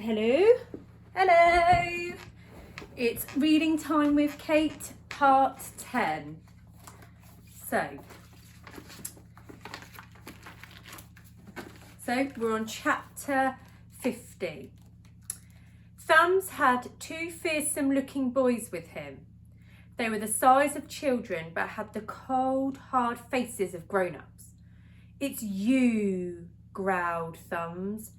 hello. Hello. It's reading time with Kate, part 10. So we're on chapter 50. Thumbs had two fearsome looking boys with him. They were the size of children but had the cold, hard faces of grown-ups. "It's you," growled Thumbs.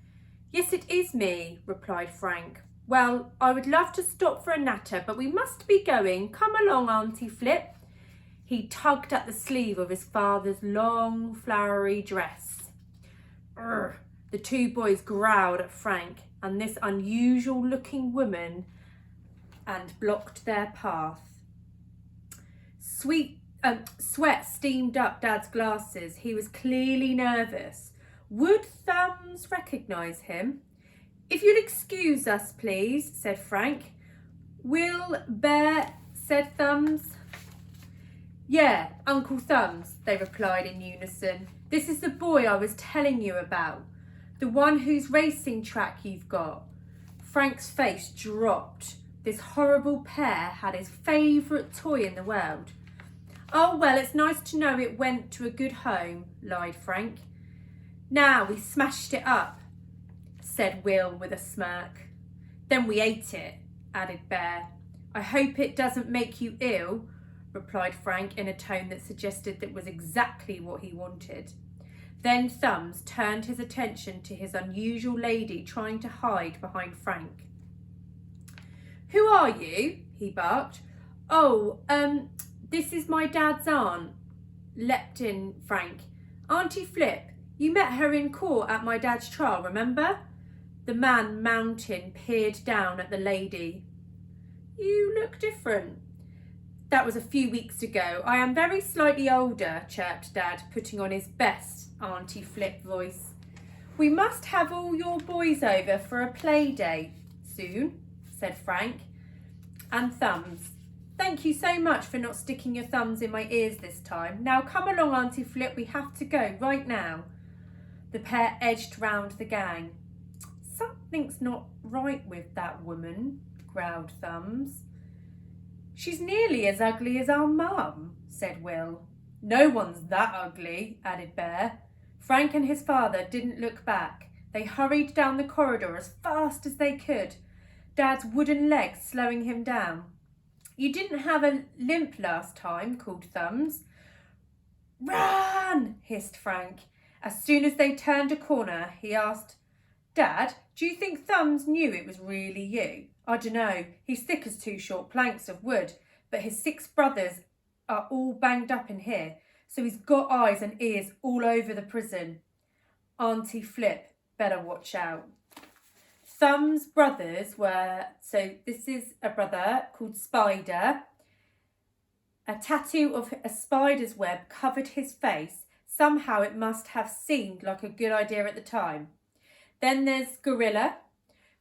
"Yes, it is me," replied Frank. "Well, I would love to stop for a natter, but we must be going. Come along, Auntie Flip." He tugged at the sleeve of his father's long, flowery dress. Urgh. The two boys growled at Frank and this unusual-looking woman and blocked their path. Sweat steamed up Dad's glasses. He was clearly nervous. Would Thumbs recognise him? "If you'll excuse us, please," said Frank. "Will Bear," said Thumbs. "Yeah, Uncle Thumbs," they replied in unison. "This is the boy I was telling you about, the one whose racing track you've got." Frank's face dropped. This horrible pair had his favourite toy in the world. "Oh, well, it's nice to know it went to a good home," lied Frank. "Now, we smashed it up," said Will with a smirk. "Then we ate it," added Bear. "I hope it doesn't make you ill," replied Frank in a tone that suggested that was exactly what he wanted. Then Thumbs turned his attention to his unusual lady trying to hide behind Frank. "Who are you?" he barked. "Oh, this is my dad's aunt," leapt in Frank. "Auntie Flip. You met her in court at my dad's trial, remember?" The man mountain peered down at the lady. "You look different." "That was a few weeks ago. I am very slightly older," chirped Dad, putting on his best Auntie Flip voice. "We must have all your boys over for a play date soon," said Frank. And Thumbs. "Thank you so much for not sticking your thumbs in my ears this time. Now come along, Auntie Flip, we have to go right now." The pair edged round the gang. "Something's not right with that woman," growled Thumbs. "She's nearly as ugly as our mum," said Will. "No one's that ugly," added Bear. Frank and his father didn't look back. They hurried down the corridor as fast as they could, Dad's wooden legs slowing him down. "You didn't have a limp last time," called Thumbs. "Run!" hissed Frank. As soon as they turned a corner, he asked, "Dad, do you think Thumbs knew it was really you?" "I dunno. He's thick as two short planks of wood, but his 6 brothers are all banged up in here, so he's got eyes and ears all over the prison. Auntie Flip better watch out." Thumbs' brothers were, so this is a brother called Spider. A tattoo of a spider's web covered his face. Somehow it must have seemed like a good idea at the time. Then there's Gorilla.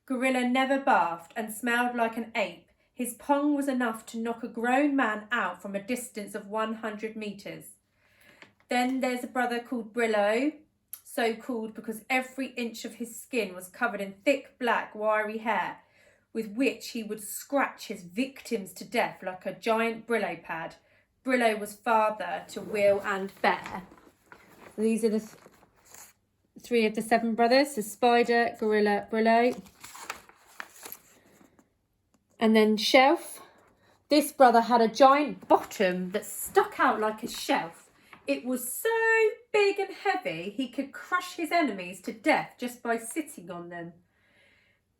Gorilla never bathed and smelled like an ape. His pong was enough to knock a grown man out from a distance of 100 metres. Then there's a brother called Brillo, so called because every inch of his skin was covered in thick, black, wiry hair, with which he would scratch his victims to death like a giant Brillo pad. Brillo was father to Will and Bear. These are the 3 of the 7 brothers, so Spider, Gorilla, Brillo. And then Shelf. This brother had a giant bottom that stuck out like a shelf. It was so big and heavy he could crush his enemies to death just by sitting on them.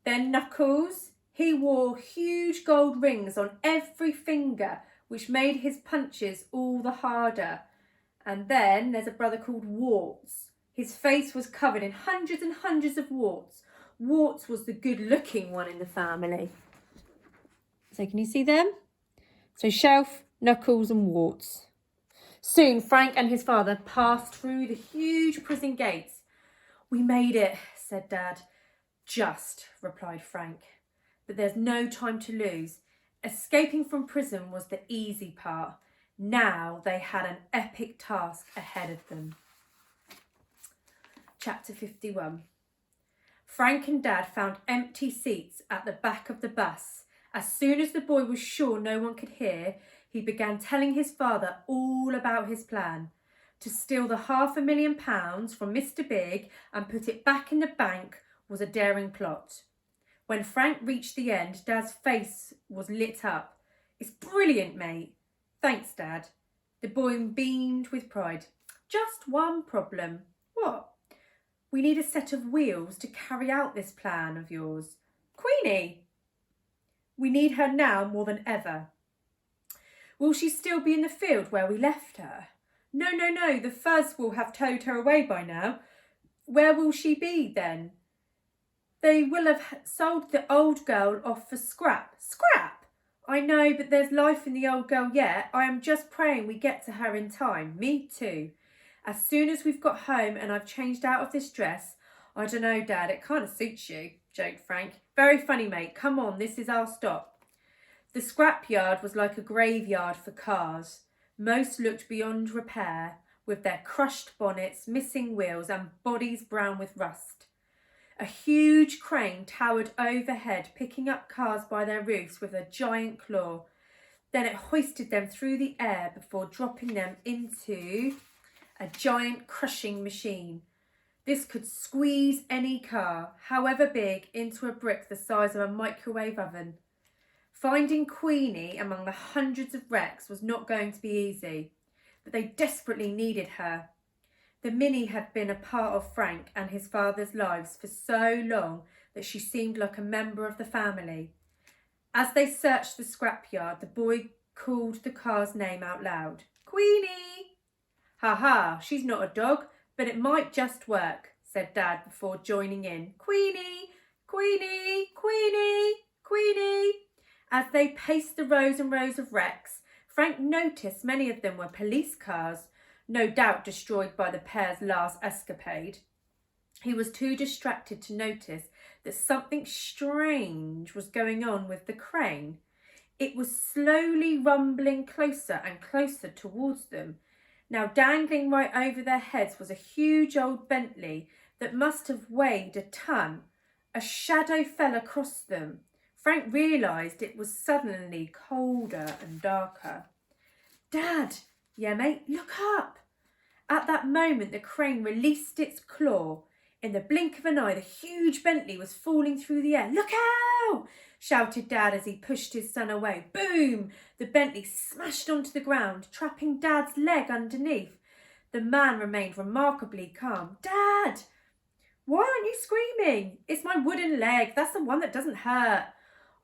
Then Knuckles. He wore huge gold rings on every finger, which made his punches all the harder. And then there's a brother called Warts. His face was covered in hundreds and hundreds of warts. Warts was the good-looking one in the family. So can you see them? So Shelf, Knuckles and Warts. Soon Frank and his father passed through the huge prison gates. "We made it," said Dad. "Just," replied Frank. "But there's no time to lose. Escaping from prison was the easy part. Now they had an epic task ahead of them." Chapter 51. Frank and Dad found empty seats at the back of the bus. As soon as the boy was sure no one could hear, he began telling his father all about his plan to steal the £500,000 from Mr. Big and put it back in the bank was a daring plot. When Frank reached the end, Dad's face was lit up. "It's brilliant, mate." "Thanks, Dad." The boy beamed with pride. "Just one problem." "What?" "We need a set of wheels to carry out this plan of yours." "Queenie." "We need her now more than ever." "Will she still be in the field where we left her?" No, the fuzz will have towed her away by now." "Where will she be then?" "They will have sold the old girl off for scrap." "Scrap?" "I know, but there's life in the old girl yet. I am just praying we get to her in time." "Me too. As soon as we've got home and I've changed out of this dress." "I don't know, Dad, it kind of suits you," joked Frank. "Very funny, mate. Come on, this is our stop." The scrapyard was like a graveyard for cars. Most looked beyond repair, with their crushed bonnets, missing wheels, and bodies brown with rust. A huge crane towered overhead, picking up cars by their roofs with a giant claw. Then it hoisted them through the air before dropping them into a giant crushing machine. This could squeeze any car, however big, into a brick the size of a microwave oven. Finding Queenie among the hundreds of wrecks was not going to be easy, but they desperately needed her. The Minnie had been a part of Frank and his father's lives for so long that she seemed like a member of the family. As they searched the scrapyard, the boy called the car's name out loud. "Queenie!" "Ha ha, she's not a dog, but it might just work," said Dad before joining in. "Queenie! Queenie! Queenie! Queenie!" As they paced the rows and rows of wrecks, Frank noticed many of them were police cars, no doubt destroyed by the pair's last escapade. He was too distracted to notice that something strange was going on with the crane. It was slowly rumbling closer and closer towards them. Now dangling right over their heads was a huge old Bentley that must have weighed a ton. A shadow fell across them. Frank realised it was suddenly colder and darker. "Dad!" "Yeah, mate?" "Look up!" At that moment, the crane released its claw. In the blink of an eye, the huge Bentley was falling through the air. "Look out!" shouted Dad as he pushed his son away. Boom! The Bentley smashed onto the ground, trapping Dad's leg underneath. The man remained remarkably calm. "Dad! Why aren't you screaming?" "It's my wooden leg. That's the one that doesn't hurt.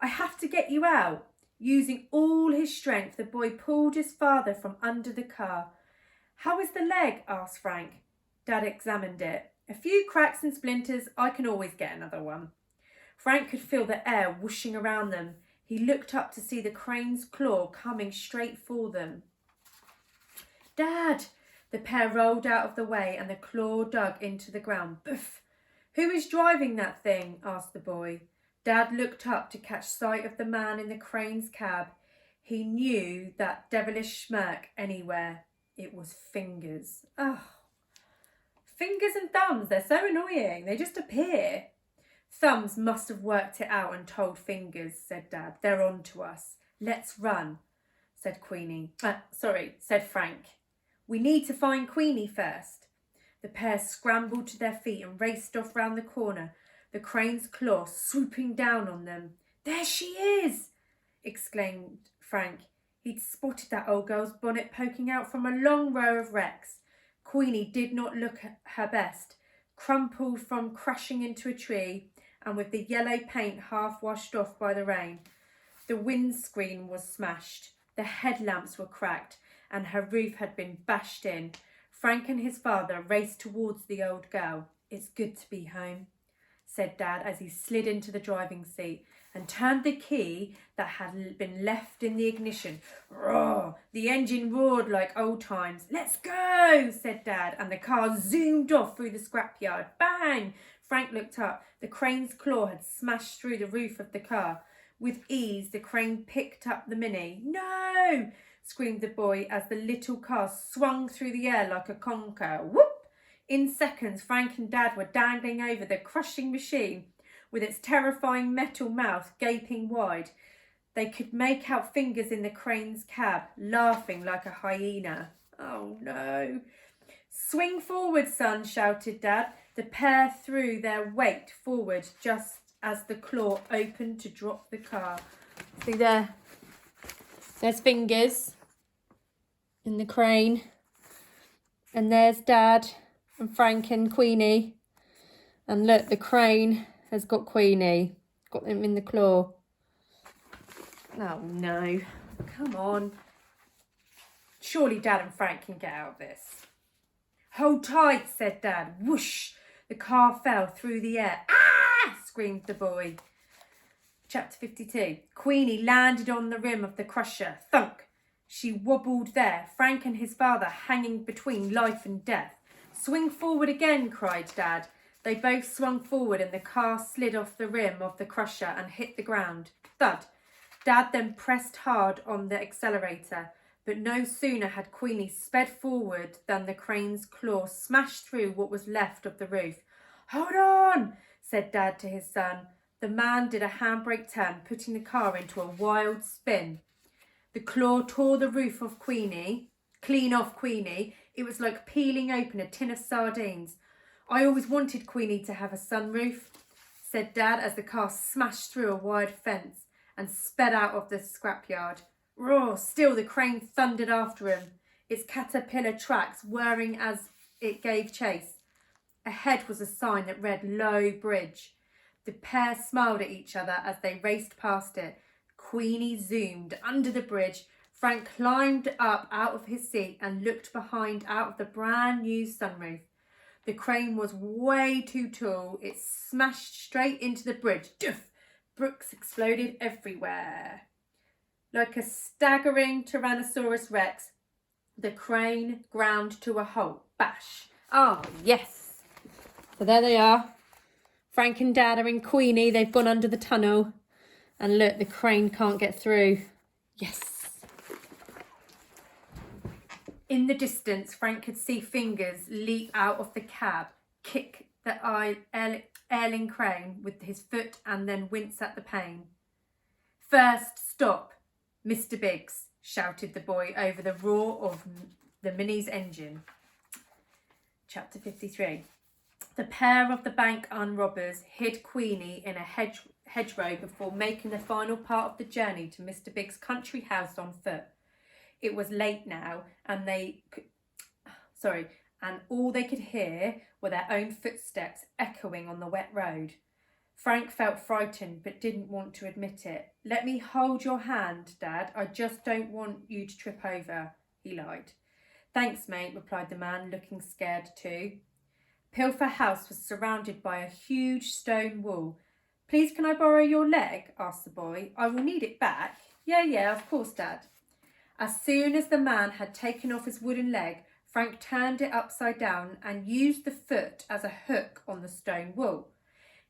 I have to get you out." Using all his strength, the boy pulled his father from under the car. "How is the leg?" asked Frank. Dad examined it. "A few cracks and splinters. I can always get another one." Frank could feel the air whooshing around them. He looked up to see the crane's claw coming straight for them. "Dad!" The pair rolled out of the way and the claw dug into the ground. "Biff! Who is driving that thing?" asked the boy. Dad looked up to catch sight of the man in the crane's cab. He knew that devilish smirk anywhere. It was Fingers. Oh, Fingers and Thumbs, they're so annoying. They just appear. "Thumbs must have worked it out and told Fingers," said Dad. "They're on to us." "Let's run," said said Frank. "We need to find Queenie first." The pair scrambled to their feet and raced off round the corner, the crane's claw swooping down on them. "There she is!" exclaimed Frank. He'd spotted that old girl's bonnet poking out from a long row of wrecks. Queenie did not look her best, crumpled from crashing into a tree and with the yellow paint half washed off by the rain. The windscreen was smashed, the headlamps were cracked, and her roof had been bashed in. Frank and his father raced towards the old girl. "It's good to be home," said Dad as he slid into the driving seat and turned the key that had been left in the ignition. Roar! The engine roared like old times. "Let's go," said Dad, and the car zoomed off through the scrapyard. Bang! Frank looked up. The crane's claw had smashed through the roof of the car. With ease, the crane picked up the Minnie. "No!" screamed the boy as the little car swung through the air like a conker. Whoop! In seconds, Frank and Dad were dangling over the crushing machine with its terrifying metal mouth gaping wide. They could make out fingers in the crane's cab, laughing like a hyena. Oh no. Swing forward, son, shouted Dad. The pair threw their weight forward just as the claw opened to drop the car. See there? There's fingers in the crane. And there's Dad and Frank and Queenie. And look, the crane has got Queenie. Got them in the claw. Oh no. Come on. Surely Dad and Frank can get out of this. Hold tight, said Dad. Whoosh! The car fell through the air. Ah! Screamed the boy. Chapter 52. Queenie landed on the rim of the crusher. Thunk! She wobbled there, Frank and his father hanging between life and death. Swing forward again, cried Dad. They both swung forward and the car slid off the rim of the crusher and hit the ground. Thud! Dad then pressed hard on the accelerator, but no sooner had Queenie sped forward than the crane's claw smashed through what was left of the roof. Hold on, said Dad to his son. The man did a handbrake turn, putting the car into a wild spin. The claw tore the roof of Queenie, clean off Queenie. It was like peeling open a tin of sardines. I always wanted Queenie to have a sunroof, said Dad as the car smashed through a wide fence and sped out of the scrapyard. Roar! Still the crane thundered after him, its caterpillar tracks whirring as it gave chase. Ahead was a sign that read Low Bridge. The pair smiled at each other as they raced past it. Queenie zoomed under the bridge. Frank climbed up out of his seat and looked behind out of the brand new sunroof. The crane was way too tall. It smashed straight into the bridge. Duff! Bricks exploded everywhere. Like a staggering Tyrannosaurus Rex, the crane ground to a halt. Bash! Oh, yes! So there they are. Frank and Dad are in Queenie. They've gone under the tunnel. And look, the crane can't get through. Yes! In the distance, Frank could see fingers leap out of the cab, kick the ailing crane with his foot and then wince at the pain. First stop, Mr. Biggs, shouted the boy over the roar of the Mini's engine. Chapter 53. The pair of the bank robbers hid Queenie in a hedgerow before making the final part of the journey to Mr. Biggs' country house on foot. It was late now, and all they could hear were their own footsteps echoing on the wet road. Frank felt frightened but didn't want to admit it. Let me hold your hand, Dad. I just don't want you to trip over, he lied. Thanks, mate, replied the man, looking scared too. Pilfer House was surrounded by a huge stone wall. Please, can I borrow your leg? Asked the boy. I will need it back. Yeah, of course, Dad. As soon as the man had taken off his wooden leg, Frank turned it upside down and used the foot as a hook on the stone wall.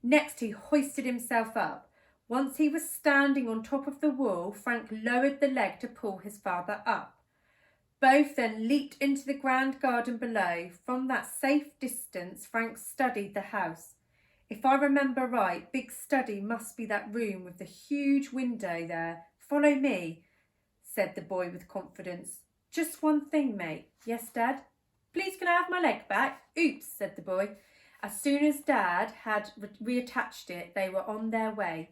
Next, he hoisted himself up. Once he was standing on top of the wall, Frank lowered the leg to pull his father up. Both then leaped into the grand garden below. From that safe distance, Frank studied the house. If I remember right, Big's study must be that room with the huge window there. Follow me, said the boy with confidence. Just one thing, mate. Yes, Dad? Please, can I have my leg back? Oops, said the boy. As soon as Dad had reattached it, they were on their way.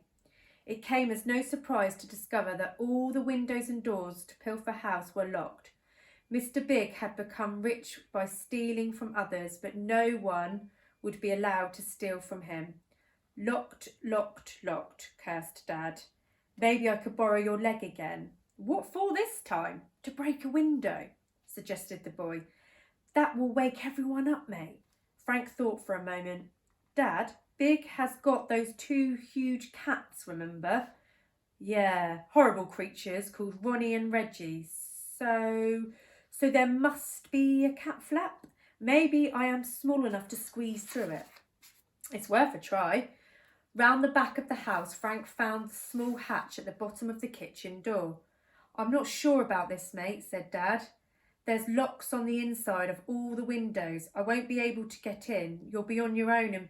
It came as no surprise to discover that all the windows and doors to Pilfer House were locked. Mr. Big had become rich by stealing from others, but no one would be allowed to steal from him. Locked, locked, locked, cursed Dad. Maybe I could borrow your leg again. What for this time? To break a window, suggested the boy. That will wake everyone up, mate. Frank thought for a moment. Dad, Big has got those two huge cats, remember? Yeah, horrible creatures called Ronnie and Reggie. So there must be a cat flap? Maybe I am small enough to squeeze through it. It's worth a try. Round the back of the house, Frank found the small hatch at the bottom of the kitchen door. I'm not sure about this, mate, said Dad. There's locks on the inside of all the windows. I won't be able to get in. You'll be on your own in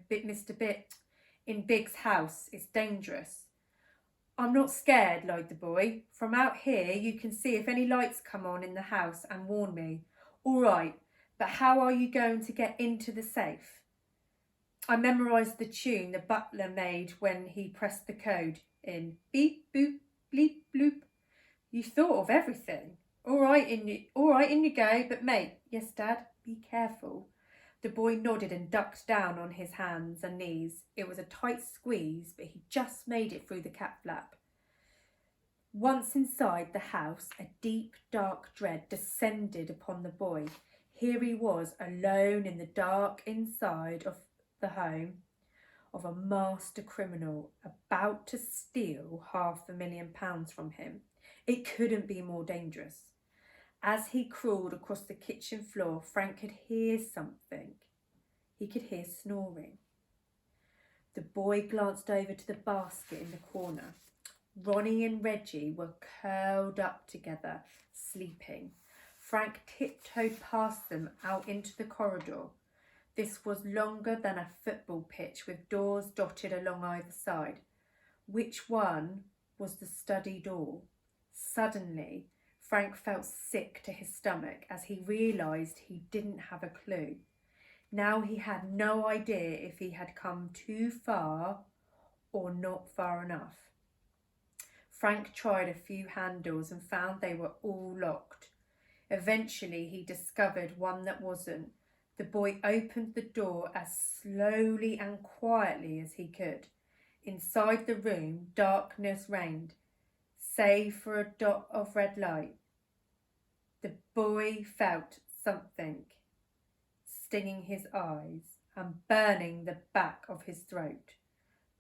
in Big's house. It's dangerous." "I'm not scared," lied the boy. "From out here you can see if any lights come on in the house and warn me." "All right, but how are you going to get into the safe?" "I memorised the tune the butler made when he pressed the code in. Beep, boop, bleep, bloop." "You thought of everything." All right, in you go. But mate." "Yes, Dad." "Be careful." The boy nodded and ducked down on his hands and knees. It was a tight squeeze, but he just made it through the cat flap. Once inside the house, a deep, dark dread descended upon the boy. Here he was, alone in the dark inside of the home of a master criminal, about to steal £500,000 from him. It couldn't be more dangerous. As he crawled across the kitchen floor, Frank could hear something. He could hear snoring. The boy glanced over to the basket in the corner. Ronnie and Reggie were curled up together, sleeping. Frank tiptoed past them out into the corridor. This was longer than a football pitch, with doors dotted along either side. Which one was the study door? Suddenly, Frank felt sick to his stomach as he realised he didn't have a clue. Now he had no idea if he had come too far or not far enough. Frank tried a few handles and found they were all locked. Eventually he discovered one that wasn't. The boy opened the door as slowly and quietly as he could. Inside the room, darkness reigned, save for a dot of red light. The boy felt something stinging his eyes and burning the back of his throat.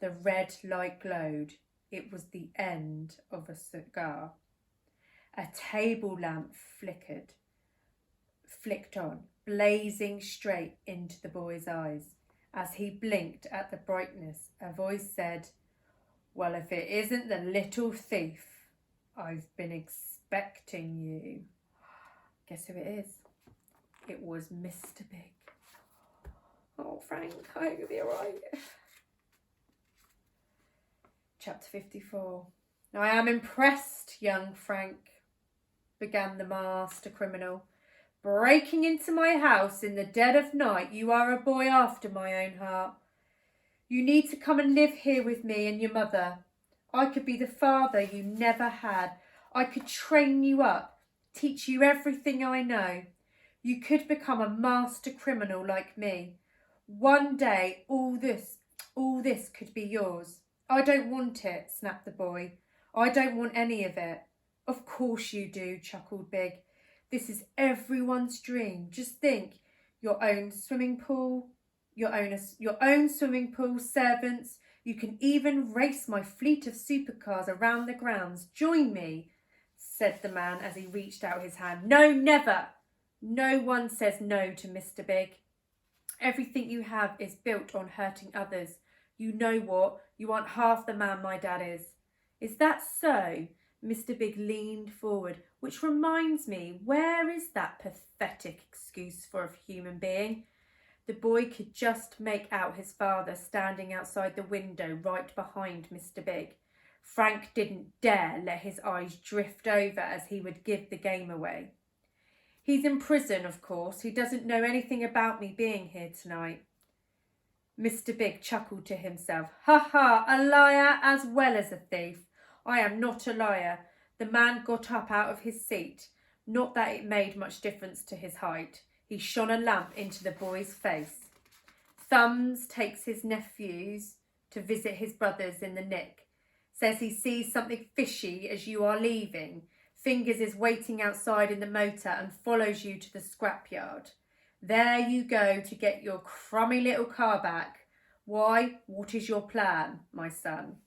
The red light glowed. It was the end of a cigar. A table lamp flicked on, blazing straight into the boy's eyes. As he blinked at the brightness, a voice said, "Well, if it isn't the little thief, I've been expecting you." Guess who it is? It was Mr. Big. "Oh, Frank, I hope you'll be all right." Chapter 54. "I am impressed, young Frank," began the master criminal. "Breaking into my house in the dead of night, you are a boy after my own heart. You need to come and live here with me and your mother. I could be the father you never had. I could train you up, teach you everything I know. You could become a master criminal like me. One day, all this could be yours." "I don't want it," snapped the boy. "I don't want any of it." "Of course you do," chuckled Big. "This is everyone's dream. Just think, your own swimming pool, servants. You can even race my fleet of supercars around the grounds. Join me," said the man as he reached out his hand. "No, never. No one says no to Mr. Big. Everything you have is built on hurting others. You know what? You aren't half the man my dad is." "Is that so?" Mr. Big leaned forward. "Which reminds me, where is that pathetic excuse for a human being?" The boy could just make out his father standing outside the window right behind Mr. Big. Frank didn't dare let his eyes drift over as he would give the game away. "He's in prison, of course. He doesn't know anything about me being here tonight." Mr. Big chuckled to himself. "Ha ha, a liar as well as a thief. I am not a liar." The man got up out of his seat. Not that it made much difference to his height. He shone a lamp into the boy's face. "Thumbs takes his nephews to visit his brothers in the Nick. Says he sees something fishy as you are leaving. Fingers is waiting outside in the motor and follows you to the scrapyard. There you go to get your crummy little car back. Why, what is your plan, my son?"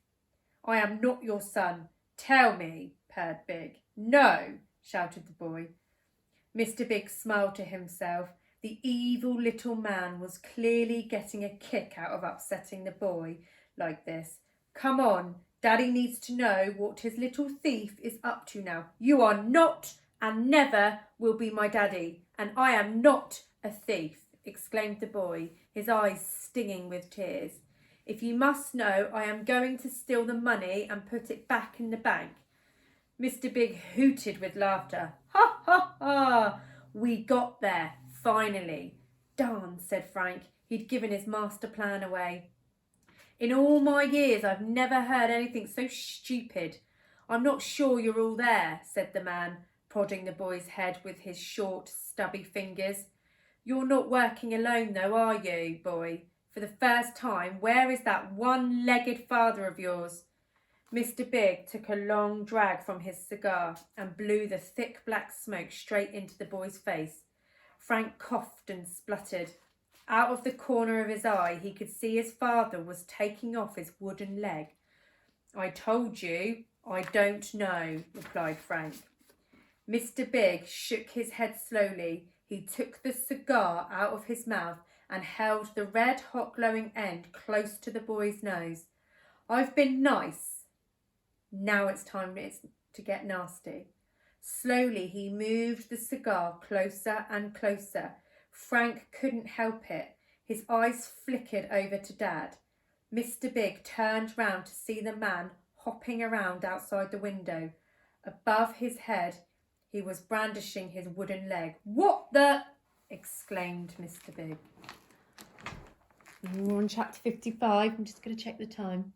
"I am not your son. Tell me," purred Big. "No," shouted the boy. Mr. Big smiled to himself. The evil little man was clearly getting a kick out of upsetting the boy like this. "Come on, Daddy needs to know what his little thief is up to now." "You are not and never will be my daddy, and I am not a thief, exclaimed the boy, his eyes stinging with tears. If you must know, I am going to steal the money and put it back in the bank. Mr. Big hooted with laughter. Ha, ha, ha! We got there, finally. Darn, said Frank. He'd given his master plan away. In all my years, I've never heard anything so stupid. I'm not sure you're all there, said the man, prodding the boy's head with his short, stubby fingers. You're not working alone, though, are you, boy? For the first time, where is that one-legged father of yours? Mr. Big took a long drag from his cigar and blew the thick black smoke straight into the boy's face. Frank coughed and spluttered. Out of the corner of his eye, he could see his father was taking off his wooden leg. I told you, I don't know, replied Frank. Mr. Big shook his head slowly. He took the cigar out of his mouth and held the red-hot glowing end close to the boy's nose. I've been nice. Now it's time to get nasty. Slowly he moved the cigar closer and closer. Frank couldn't help it. His eyes flickered over to Dad. Mr. Big turned round to see the man hopping around outside the window. Above his head, he was brandishing his wooden leg. What the? Exclaimed Mr. Big. We're on chapter 55. I'm just going to check the time.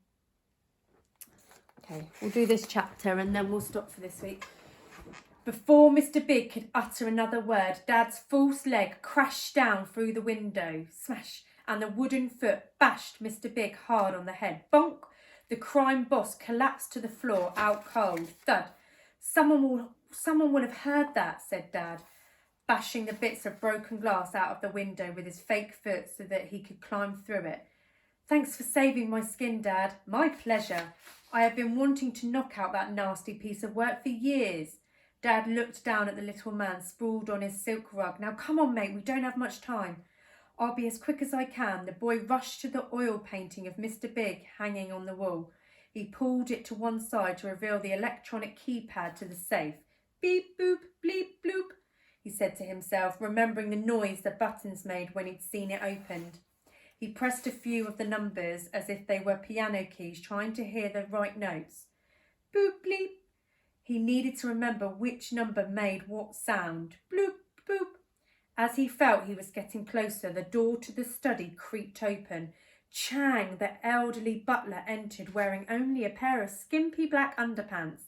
Okay, we'll do this chapter and then we'll stop for this week. Before Mr. Big could utter another word, Dad's false leg crashed down through the window. Smash! And the wooden foot bashed Mr. Big hard on the head. Bonk! The crime boss collapsed to the floor, out cold. Thud! Someone would have heard that, said Dad, bashing the bits of broken glass out of the window with his fake foot so that he could climb through it. Thanks for saving my skin, Dad. My pleasure. I have been wanting to knock out that nasty piece of work for years. Dad looked down at the little man sprawled on his silk rug. Now come on, mate, we don't have much time. I'll be as quick as I can. The boy rushed to the oil painting of Mr. Big hanging on the wall. He pulled it to one side to reveal the electronic keypad to the safe. Beep, boop, bleep, bloop, he said to himself, remembering the noise the buttons made when he'd seen it opened. He pressed a few of the numbers as if they were piano keys, trying to hear the right notes. Boop, bleep. He needed to remember which number made what sound. Bloop, boop. As he felt he was getting closer, the door to the study creaked open. Chang, the elderly butler, entered wearing only a pair of skimpy black underpants.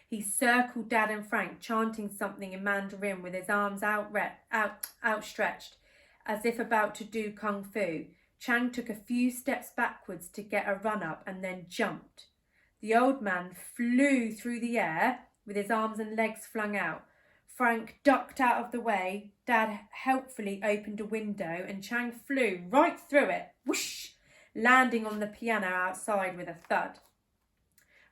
He circled Dad and Frank, chanting something in Mandarin with his arms outstretched, as if about to do kung fu. Chang took a few steps backwards to get a run-up and then jumped. The old man flew through the air with his arms and legs flung out. Frank ducked out of the way. Dad helpfully opened a window and Chang flew right through it, whoosh, landing on the piano outside with a thud.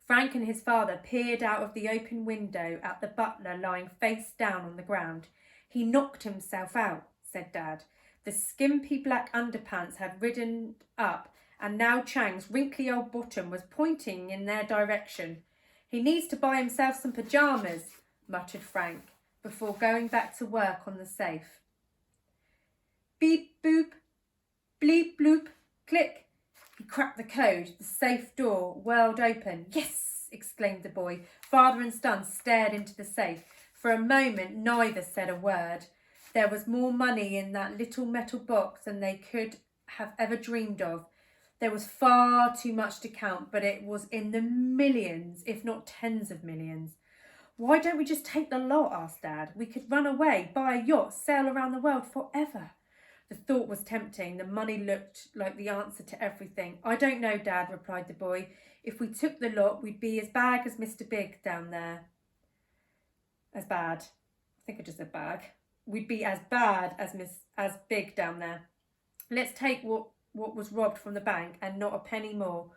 Frank and his father peered out of the open window at the butler lying face down on the ground. He knocked himself out, said Dad. The skimpy black underpants had ridden up and now Chang's wrinkly old bottom was pointing in their direction. He needs to buy himself some pyjamas, muttered Frank, before going back to work on the safe. Beep, boop, bleep, bloop, click. He cracked the code. The safe door whirled open. Yes, exclaimed the boy. Father and son stared into the safe. For a moment, neither said a word. There was more money in that little metal box than they could have ever dreamed of. There was far too much to count, but it was in the millions, if not tens of millions. Why don't we just take the lot, asked Dad. We could run away, buy a yacht, sail around the world forever. The thought was tempting. The money looked like the answer to everything. I don't know, Dad, replied the boy. If we took the lot, we'd be as bad as Mr. Big down there. As bad. I think I just said bag. We'd be as bad as Big down there. Let's take what was robbed from the bank and not a penny more.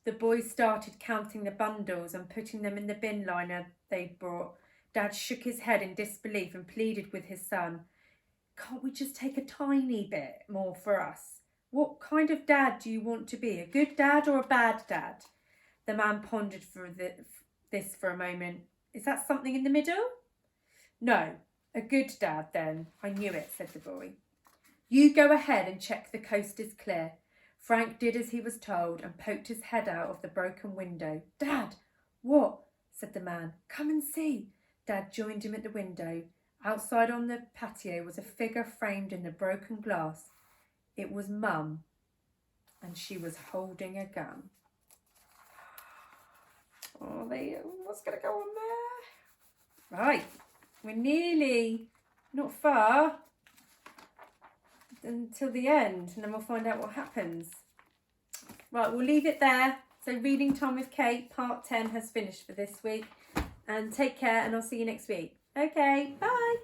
The boys started counting the bundles and putting them in the bin liner they'd brought. Dad shook his head in disbelief and pleaded with his son. Can't we just take a tiny bit more for us? What kind of dad do you want to be? A good dad or a bad dad? The man pondered this for a moment. Is that something in the middle? No, a good dad then. I knew it, said the boy. You go ahead and check the coast is clear. Frank did as he was told and poked his head out of the broken window. Dad, what? Said the man. Come and see. Dad joined him at the window. Outside on the patio was a figure framed in the broken glass. It was Mum, and she was holding a gun. Oh, what's going to go on there? Right, we're nearly, not far, until the end, and then we'll find out what happens. Right, we'll leave it there. So Reading Time with Kate, part 10 has finished for this week. And take care, and I'll see you next week. Okay, bye.